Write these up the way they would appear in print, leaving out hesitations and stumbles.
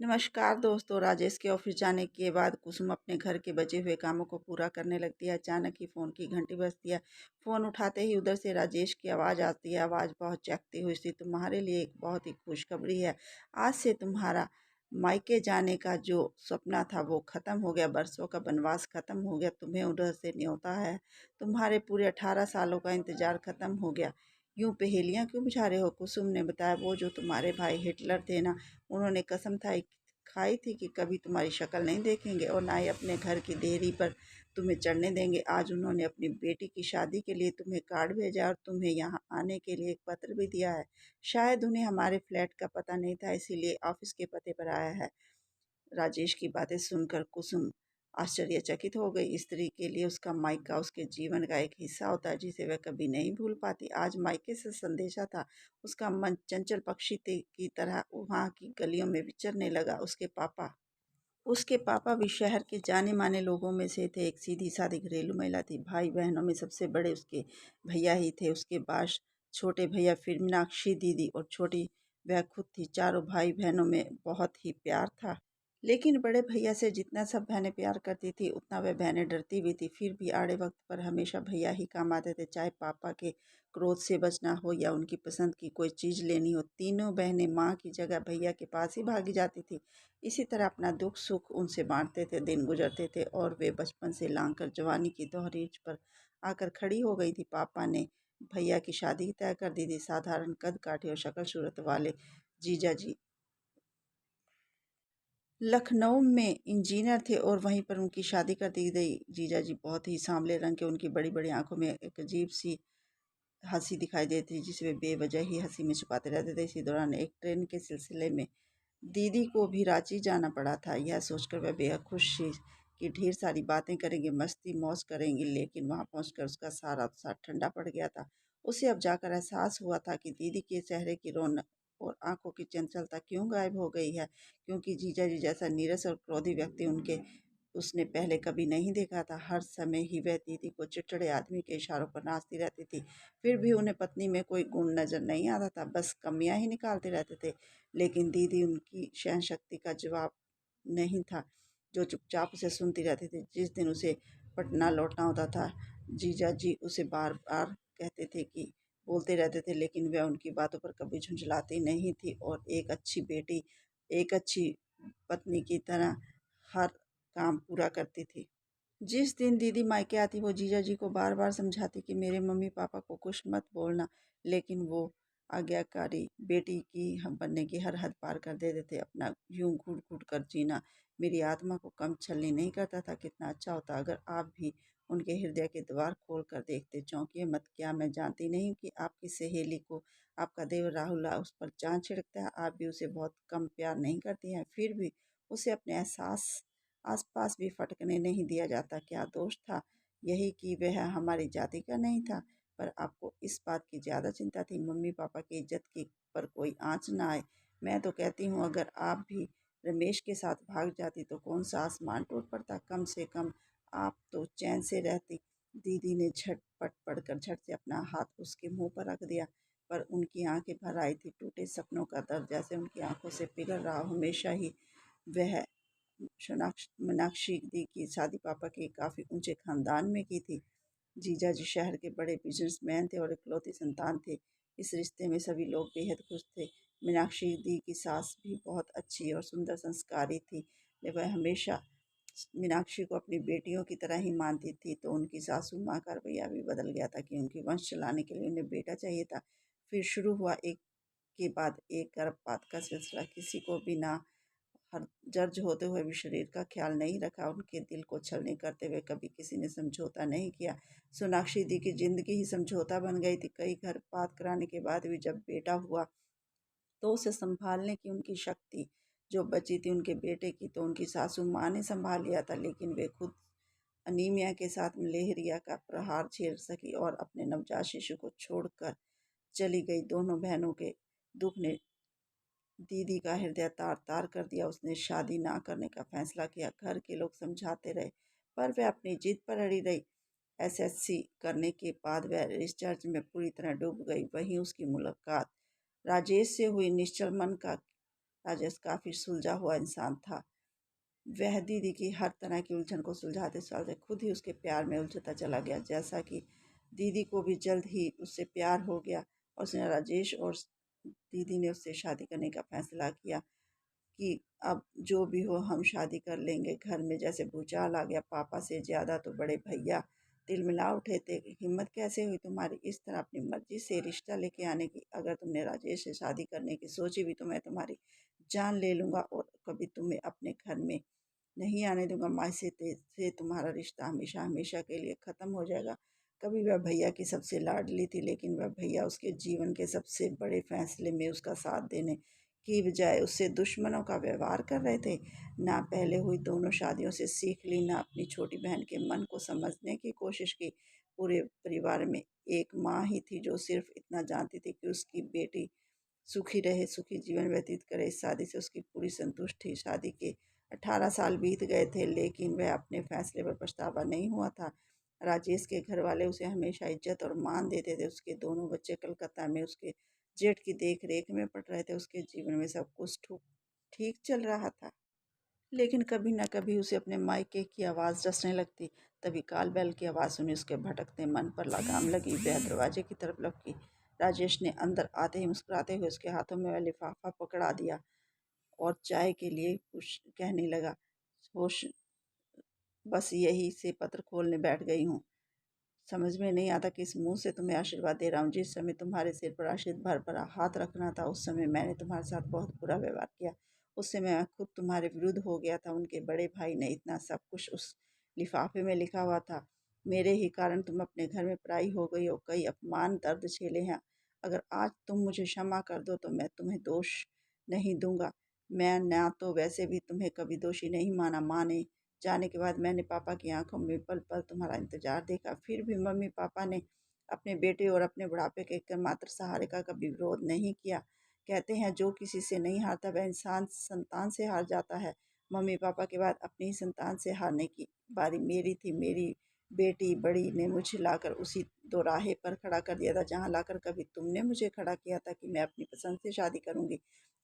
नमस्कार दोस्तों। राजेश के ऑफिस जाने के बाद कुसुम अपने घर के बचे हुए कामों को पूरा करने लगती है। अचानक ही फोन की घंटी बजती है। फोन उठाते ही उधर से राजेश की आवाज़ आती है। आवाज़ बहुत चहकती हुई सी, तुम्हारे लिए एक बहुत ही खुशखबरी है। आज से तुम्हारा मायके जाने का जो सपना था वो ख़त्म हो गया। बरसों का वनवास ख़त्म हो गया। तुम्हें उधर से न्योता है। तुम्हारे पूरे 18 सालों का इंतज़ार ख़त्म हो गया। यूं पहेलियां क्यों बुझा रहे हो? कुसुम ने बताया, वो जो तुम्हारे भाई हिटलर थे ना, उन्होंने कसम खाई थी कि कभी तुम्हारी शक्ल नहीं देखेंगे और ना ही अपने घर की देहरी पर तुम्हें चढ़ने देंगे। आज उन्होंने अपनी बेटी की शादी के लिए तुम्हें कार्ड भेजा और तुम्हें यहाँ आने के लिए एक पत्र भी दिया है। शायद उन्हें हमारे फ्लैट का पता नहीं था, इसीलिए ऑफिस के पते पर आया है। राजेश की बातें सुनकर कुसुम आश्चर्यचकित हो गई। स्त्री के लिए उसका मायका उसके जीवन का एक हिस्सा होता है जिसे वह कभी नहीं भूल पाती। आज मायके से संदेशा था। उसका मन चंचल पक्षी की तरह वहां की गलियों में विचरने लगा। उसके पापा भी शहर के जाने माने लोगों में से थे। एक सीधी सादी घरेलू महिला थी। भाई बहनों में सबसे बड़े उसके भैया ही थे। उसके बाद छोटे भैया, फिर मीनाक्षी दीदी और छोटी वह खुद थी। चारों भाई बहनों में बहुत ही प्यार था। लेकिन बड़े भैया से जितना सब बहनें प्यार करती थी, उतना वह बहनें डरती भी थी। फिर भी आड़े वक्त पर हमेशा भैया ही काम आते थे, चाहे पापा के क्रोध से बचना हो या उनकी पसंद की कोई चीज़ लेनी हो। तीनों बहनें माँ की जगह भैया के पास ही भागी जाती थी। इसी तरह अपना दुख सुख उनसे बांटते थे। दिन गुजरते थे और वे बचपन से लांग कर जवानी की दौरीच पर आकर खड़ी हो गई थी। पापा ने भैया की शादी तय कर दी थी। साधारण कद काठी और शक्ल सूरत वाले जीजा जी लखनऊ में इंजीनियर थे और वहीं पर उनकी शादी कर दी गई। जीजा जी बहुत ही सांवले रंग के, उनकी बड़ी बड़ी आंखों में एक अजीब सी हंसी दिखाई देती थी जिसे वे बेवजह ही हंसी में छुपाते रहते थे। इसी दौरान एक ट्रेन के सिलसिले में दीदी को भी रांची जाना पड़ा था। यह सोचकर वह बेहद खुश थी कि ढेर सारी बातें करेंगे, मस्ती मौज करेंगी। लेकिन वहां पहुंचकर उसका सारा उत्साह ठंडा पड़ गया था। उसे अब जाकर एहसास हुआ था कि दीदी के चेहरे की रौनक और आंखों की चंचलता क्यों गायब हो गई है, क्योंकि जीजा जी जैसा नीरस और क्रोधी व्यक्ति उनके उसने पहले कभी नहीं देखा था। हर समय ही वह दीदी को चिड़चिड़े आदमी के इशारों पर नाचती रहती थी। फिर भी उन्हें पत्नी में कोई गुण नजर नहीं आता था, बस कमियां ही निकालते रहते थे। लेकिन दीदी उनकी सहनशक्ति का जवाब नहीं था, जो चुपचाप उसे सुनती रहती थी। जिस दिन उसे पटना लौटना होता था, जीजा जी उसे बार बार कहते थे कि बोलते रहते थे, लेकिन वह उनकी बातों पर कभी झुंझलाती नहीं थी और एक अच्छी बेटी, एक अच्छी पत्नी की तरह हर काम पूरा करती थी। जिस दिन दीदी मायके आती, वो जीजा जी को बार बार समझाती कि मेरे मम्मी पापा को कुछ मत बोलना, लेकिन वो आज्ञाकारी बेटी की हम बनने की हर हद पार कर देते थे। अपना यूं घुट घुट कर जीना मेरी आत्मा को कम छलनी नहीं करता था। कितना अच्छा होता अगर आप भी उनके हृदय के द्वार खोल कर देखते। चौंकिए मत, क्या मैं जानती नहीं कि आपकी सहेली को आपका देवर राहुल उस पर चांद छिड़कता है। आप भी उसे बहुत कम प्यार नहीं करती हैं, फिर भी उसे अपने एहसास आसपास भी फटकने नहीं दिया जाता। क्या दोष था? यही कि वह हमारी जाति का नहीं था। पर आपको इस बात की ज़्यादा चिंता थी, मम्मी पापा की इज्जत की पर कोई आँच ना आए। मैं तो कहती हूँ अगर आप भी रमेश के साथ भाग जाती तो कौन सा आसमान टूट पड़ता, कम से कम आप तो चैन से रहती। दीदी ने झटपट पड़कर झट से अपना हाथ उसके मुंह पर रख दिया, पर उनकी आंखें भर आई थी। टूटे सपनों का दर्द जैसे उनकी आंखों से पिघल रहा। हमेशा ही वह मीनाक्षी दी की शादी पापा के काफ़ी ऊंचे खानदान में की थी। जीजा जी शहर के बड़े बिजनेसमैन थे और इकलौती संतान थे। इस रिश्ते में सभी लोग बेहद खुश थे। मीनाक्षी दी की सास भी बहुत अच्छी और सुंदर संस्कारी थी। वह हमेशा मीनाक्षी को अपनी बेटियों की तरह ही मानती थी। तो उनकी सासू माँ का रवैया भी बदल गया था कि उनकी वंश चलाने के लिए उन्हें बेटा चाहिए था। फिर शुरू हुआ एक के बाद एक गर्भपात का सिलसिला। किसी को भी ना हर जर्ज होते हुए भी शरीर का ख्याल नहीं रखा। उनके दिल को छलनी करते हुए कभी किसी ने समझौता नहीं किया। सोनाक्षी दी की जिंदगी ही समझौता बन गई थी। कई गर्भपात कराने के बाद भी जब बेटा हुआ तो उसे संभालने की उनकी शक्ति जो बची थी उनके बेटे की, तो उनकी सासू माँ ने संभाल लिया था। लेकिन वे खुद अनीमिया के साथ मलेरिया का प्रहार झेल सकी और अपने नवजात शिशु को छोड़कर चली गई। दोनों बहनों के दुख ने दीदी का हृदय तार तार कर दिया। उसने शादी ना करने का फैसला किया। घर के लोग समझाते रहे, पर वह अपनी जिद पर अड़ी रही। एसएससी करने के बाद वह रिसर्च में पूरी तरह डूब गई। वहीं उसकी मुलाकात राजेश से हुई। निश्चल मन का राजेश काफ़ी सुलझा हुआ इंसान था। वह दीदी की हर तरह की उलझन को सुलझाते सुलझाते खुद ही उसके प्यार में उलझता चला गया। जैसा कि दीदी को भी जल्द ही उससे प्यार हो गया और उसने राजेश और दीदी ने उससे शादी करने का फैसला किया कि अब जो भी हो हम शादी कर लेंगे। घर में जैसे भूचाल आ गया। पापा से ज़्यादा तो बड़े भैया तिलमिला उठे थे। हिम्मत कैसे हुई तुम्हारी इस तरह अपनी मर्जी से रिश्ता लेके आने की? अगर तुमने राजेश से शादी करने की सोची भी तो मैं तुम्हारी जान ले लूँगा और कभी तुम्हें अपने घर में नहीं आने दूंगा। मायसे से तुम्हारा रिश्ता हमेशा हमेशा के लिए ख़त्म हो जाएगा। कभी वह भैया की सबसे लाडली थी, लेकिन वह भैया उसके जीवन के सबसे बड़े फैसले में उसका साथ देने की बजाय उससे दुश्मनों का व्यवहार कर रहे थे। ना पहले हुई दोनों शादियों से सीख ली, ना अपनी छोटी बहन के मन को समझने की कोशिश की। पूरे परिवार में एक माँ ही थी जो सिर्फ इतना जानती थी कि उसकी बेटी सुखी रहे, सुखी जीवन व्यतीत करे। इस शादी से उसकी पूरी संतुष्ट थी। शादी के 18 साल बीत गए थे, लेकिन वह अपने फैसले पर पछतावा नहीं हुआ था। राजेश के घर वाले उसे हमेशा इज्जत और मान देते थे। उसके दोनों बच्चे कलकत्ता में उसके जेठ की देख रेख में पड़ रहे थे। उसके जीवन में सब कुछ ठीक चल रहा था, लेकिन कभी न कभी उसे अपने मायके की आवाज़ डसने लगती। तभी काल बैल की आवाज़ सुनी। उसके भटकते मन पर लगाम लगी। वह दरवाजे की तरफ लपकी। राजेश ने अंदर आते ही मुस्कुराते हुए उसके हाथों में वह लिफाफा पकड़ा दिया और चाय के लिए कुछ कहने लगा। होश बस यही से पत्र खोलने बैठ गई हूँ। समझ में नहीं आता किस मुंह से तुम्हें आशीर्वाद दे रहा हूँ। जिस समय तुम्हारे सिर पर आशीष भर पर हाथ रखना था, उस समय मैंने तुम्हारे साथ बहुत बुरा व्यवहार किया। उस समय मैं खुद तुम्हारे विरुद्ध हो गया था। उनके बड़े भाई ने इतना सब कुछ उस लिफाफे में लिखा हुआ था। मेरे ही कारण तुम अपने घर में पराई हो गई हो। कई अपमान दर्द झेले हैं। अगर आज तुम मुझे क्षमा कर दो तो मैं तुम्हें दोष नहीं दूंगा। मैं ना तो वैसे भी तुम्हें कभी दोषी नहीं माना। माने जाने के बाद मैंने पापा की आंखों में पल पल तुम्हारा इंतजार देखा। फिर भी मम्मी पापा ने अपने बेटे और अपने बुढ़ापे के एकमात्र सहारे का कभी विरोध नहीं किया। कहते हैं जो किसी से नहीं हारता वह इंसान संतान से हार जाता है। मम्मी पापा के बाद अपनी ही संतान से हारने की बारी मेरी थी। मेरी बेटी बड़ी ने मुझे लाकर उसी दोराहे पर खड़ा कर दिया था जहाँ लाकर कभी तुमने मुझे खड़ा किया था कि मैं अपनी पसंद से शादी करूंगी।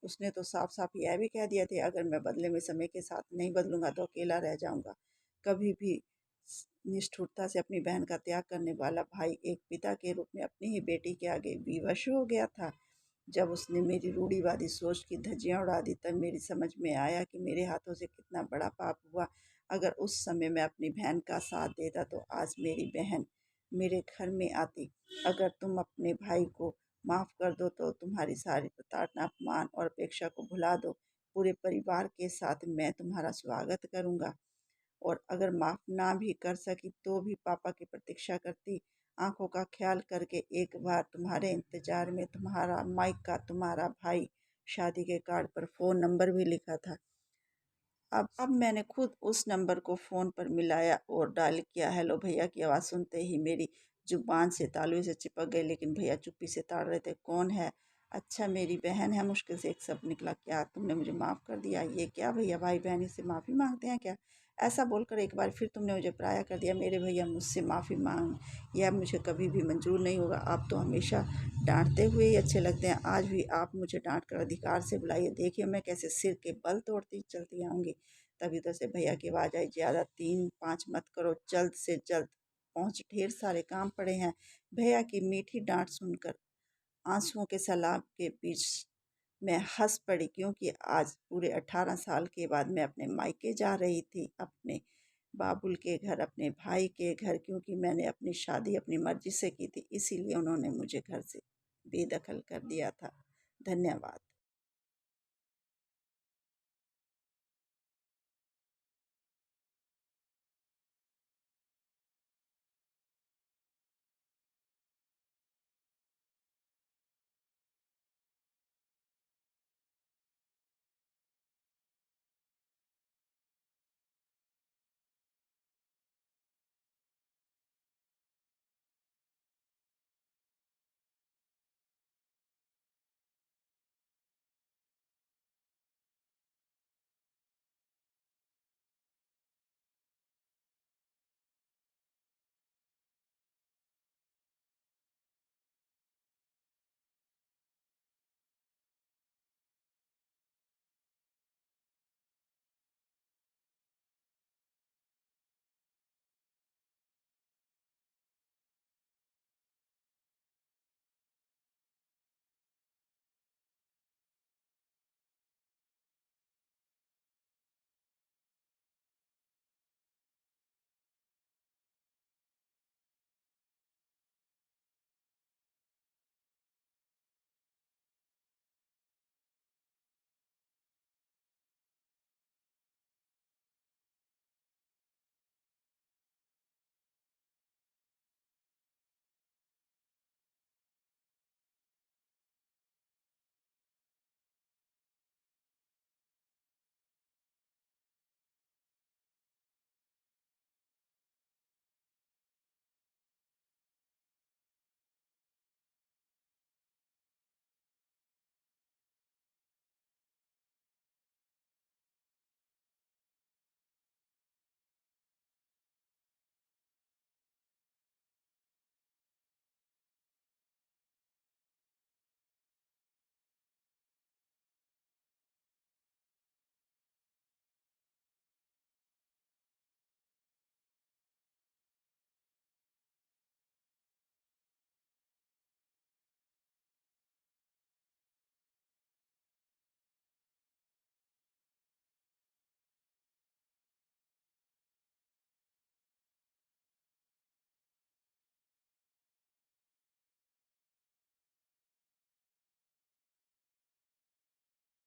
उसने तो साफ साफ यह भी कह दिया था, अगर मैं बदले में समय के साथ नहीं बदलूंगा तो अकेला रह जाऊंगा। कभी भी निष्ठुरता से अपनी बहन का त्याग करने वाला भाई एक पिता के रूप में अपनी ही बेटी के आगे विवश हो गया था। जब उसने मेरी रूढ़िवादी सोच की धज्जियां उड़ा दी, तब मेरी समझ में आया कि मेरे हाथों से कितना बड़ा पाप हुआ। अगर उस समय मैं अपनी बहन का साथ देता तो आज मेरी बहन मेरे घर में आती। अगर तुम अपने भाई को माफ़ कर दो तो तुम्हारी सारी प्रताड़ना, अपमान और अपेक्षा को भुला दो। पूरे परिवार के साथ मैं तुम्हारा स्वागत करूंगा। और अगर माफ़ ना भी कर सकी तो भी पापा की प्रतीक्षा करती। आंखों का ख्याल करके एक बार तुम्हारे इंतजार में तुम्हारा माइका, तुम्हारा भाई। शादी के कार्ड पर फ़ोन नंबर भी लिखा था। अब मैंने खुद उस नंबर को फ़ोन पर मिलाया और डायल किया। हेलो भैया की आवाज़ सुनते ही मेरी जुबान से तालुए से चिपक गई, लेकिन भैया चुप्पी से ताड़ रहे थे। कौन है? अच्छा मेरी बहन है। मुश्किल से एक शब्द निकला। क्या तुमने मुझे माफ़ कर दिया? ये क्या भैया, भाई बहन से माफ़ी मांगते हैं क्या? ऐसा बोलकर एक बार फिर तुमने मुझे पराया कर दिया। मेरे भैया मुझसे माफ़ी मांग, यह मुझे कभी भी मंजूर नहीं होगा। आप तो हमेशा डांटते हुए ही अच्छे लगते हैं। आज भी आप मुझे डांट कर अधिकार से बुलाइए। देखिए मैं कैसे सिर के बल तोड़ती चलती आऊँगी। तभी उधर से भैया की आवाज़ आई, ज़्यादा 3-5 मत करो, जल्द से जल्द पहुँच, ढेर सारे काम पड़े हैं। भैया की मीठी डांट सुनकर आंसुओं के सैलाब के बीच मैं हंस पड़ी, क्योंकि आज पूरे 18 साल के बाद मैं अपने मायके जा रही थी, अपने बाबुल के घर, अपने भाई के घर। क्योंकि मैंने अपनी शादी अपनी मर्जी से की थी, इसीलिए उन्होंने मुझे घर से बेदखल कर दिया था। धन्यवाद।